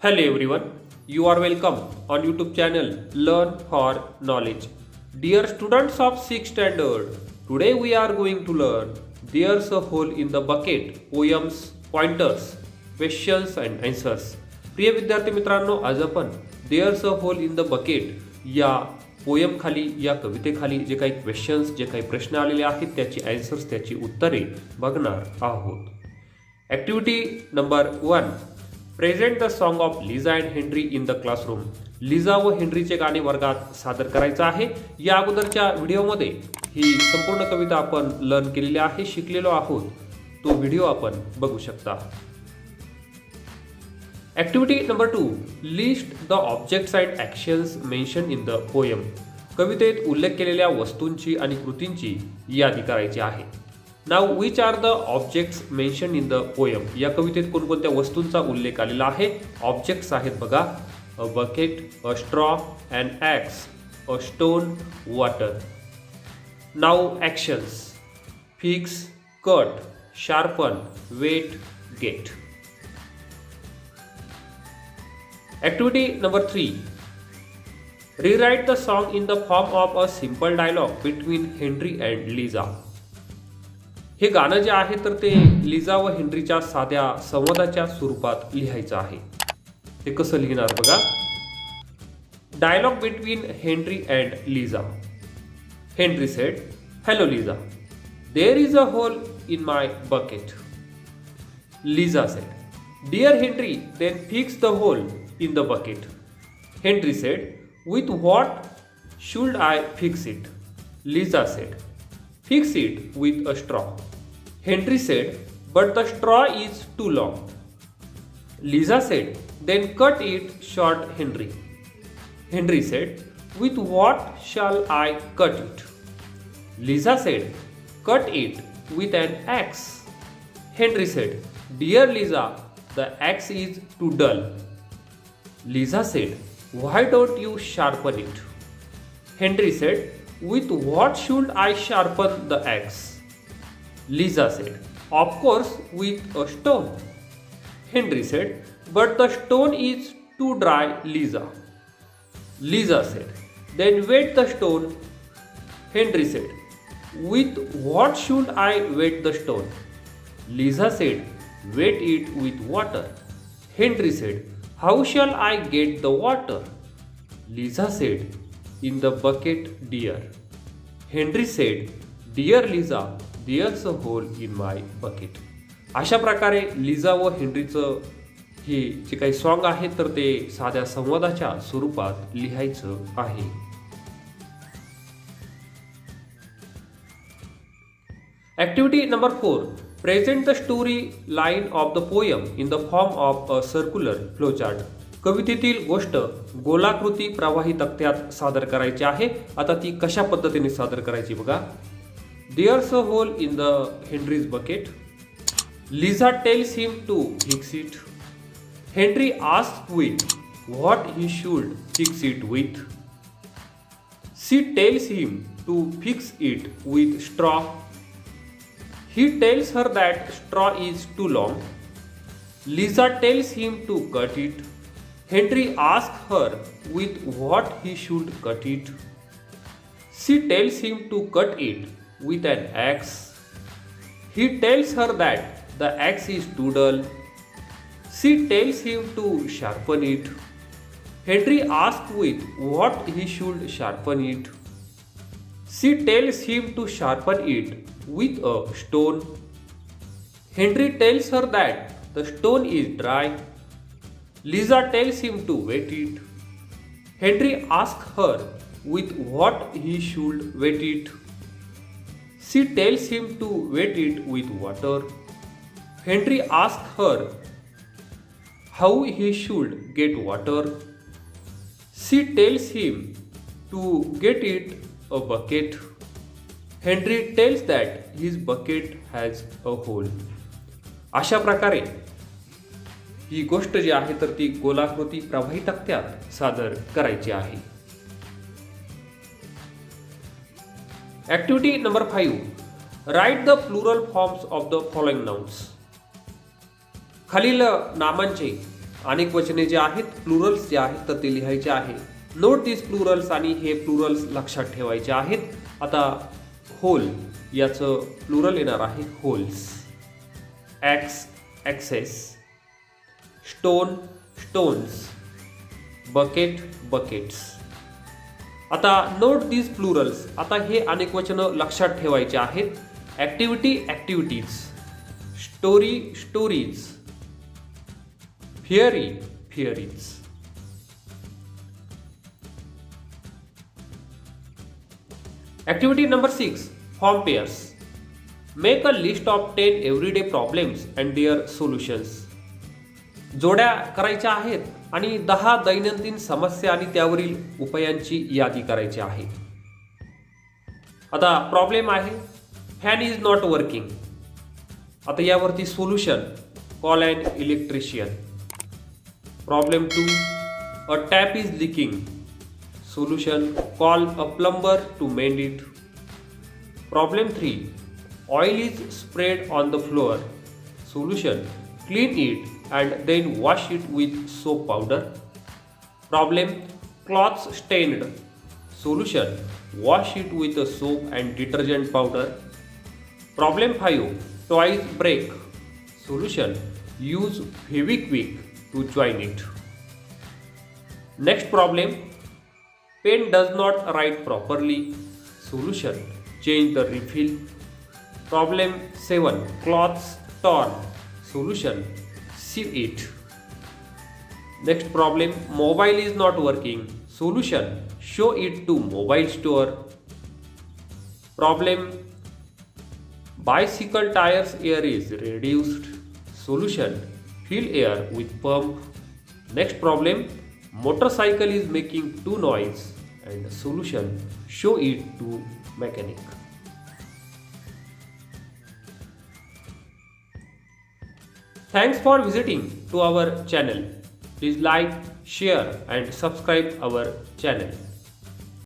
Hello everyone, you are welcome on YouTube channel Learn for Knowledge. Dear students of 6th standard, today we are going to learn There's a Hole in the Bucket, poems, pointers, questions and answers. प्रिय विद्यार्थी मित्रांनो, आज आपण There's a Hole in the Bucket या poem खाली या कवितेखाली जे काही क्वेश्चन्स जे काही प्रश्न आलेले आहेत त्याची आन्सर्स त्याची उत्तरे बघणार आहोत. Activity number 1, present the song of Liza and Henry in the classroom. Liza व हेनरीचे गाणे वर्गात सादर करायचं आहे. या अगोदरच्या व्हिडिओमध्ये ही संपूर्ण कविता आपण लर्न केलेली आहे, शिकलेलो आहोत. तो व्हिडिओ आपण बघू शकता. Activity number 2, list the objects and actions mention in the poem. कवितेत उल्लेख केलेल्या वस्तूंची आणि कृतींची यादी करायची आहे. Now which are the objects mention in the poem. या कवितेत कोणकोणत्या वस्तूंचा उल्लेख आलेला आहे. ऑब्जेक्ट्स आहेत बघा, a bucket, a straw, an axe, a stone, water. Now actions fix, cut, sharpen, wet, get. Activity number 3, rewrite the song in the form of a simple dialogue between Henry and Lisa. हे गाणं जे आहे तर ते Liza व हेनरीच्या साध्या संवादाच्या स्वरूपात लिहायचं आहे. ते कसं लिहिणार बघा. Dialogue between Henry and Liza. Henry said, hello Liza, there is a hole in my bucket. Liza said, dear Henry, then fix the hole in the bucket. Henry said, with what should I fix it? Lisa said, fix it with a straw. Henry said, but the straw is too long. Lisa said, then cut it short, Henry. Henry said, with what shall I cut it? Lisa said, cut it with an axe. Henry said, dear Lisa, the axe is too dull. Lisa said, why don't you sharpen it? Henry said, with what should I sharpen the axe? Lisa said, of course with a stone. Henry said, but the stone is too dry, Lisa. Lisa said, then wet the stone. Henry said, with what should I wet the stone? Lisa said, wet it with water. Henry said, how shall I get the water? Lisa said, in the bucket, dear. Henry said, dear Lisa, there's a hole in my bucket. अशा प्रकारे Liza व हेनरीचं हे जे काही song आहे तर ते साध्या संवादाच्या स्वरूपात लिहायचं आहे. Activity number 4, present the story line of the poem in the form of a circular flowchart. कवितेतील गोष्ट गोलाकृती प्रवाही तक्त्यात सादर करायची आहे. आता ती कशा पद्धतीने सादर करायची बघा. There's a hole in the Henry's bucket. Liza tells him to fix it. Henry asks with what he should fix it with. She tells him to fix it with straw. He tells her that straw is too long. Lisa tells him to cut it. Henry asks her with what he should cut it. She tells him to cut it with an axe. He tells her that the axe is too dull. She tells him to sharpen it. Henry asks with what he should sharpen it. She tells him to sharpen it with a stone. Henry tells her that the stone is dry. Lisa tells him to wet it. Henry asks her with what he should wet it. She tells him to wet it with water. Henry asks her how he should get water. She tells him to get it a bucket. Henry tells that his bucket has a hole. अशा प्रकारे ही गोष्ट जी आहे तर ती गोलाकृती प्रवाही तक्त्यात सादर करायची आहे. Activity number 5, write the plural forms of the following nouns. खालील नामांचे अनेक वचने जे आहेत, प्लुरल्स जे आहेत तर ते लिहायचे आहे. नोट दिस प्लुरल्स आणि हे प्लुरल्स लक्षात ठेवायचे आहेत. आता होल याचं प्लुरल येणार आहे holes. Axe axes, stone stones, bucket buckets. आता नोट दिस प्लुरल्स. आता हे अनेक वचनं लक्षात ठेवायचे आहेत. Activity activities, story stories, theory theories. Activity number 6. Form pairs. Make a list of 10 everyday problems and their solutions. जोड्या करायच्या आहेत आणि 10 दैनंदिन समस्या आणि त्यावरील उपायांची यादी करायची आहे. आता प्रॉब्लेम आहे फॅन इज नॉट वर्किंग. आता यावरती solution call an electrician. Problem 2 a tap is leaking. Solution call a plumber to mend it. Problem 3 oil is spread on the floor. Solution clean it and then wash it with soap powder. Problem cloths stained. Solution wash it with a soap and detergent powder. Problem 5 toys break. Solution use Fevikwik to join it. Next problem pen does not write properly. Solution change the refill. Problem 7 cloths torn. Solution sew it. Next problem mobile is not working. Solution show it to mobile store. Problem bicycle tires air is reduced. Solution fill air with pump. Next problem motorcycle is making too noise and solution show it to mechanic. Thanks for visiting to our channel. Please like, share and subscribe our channel.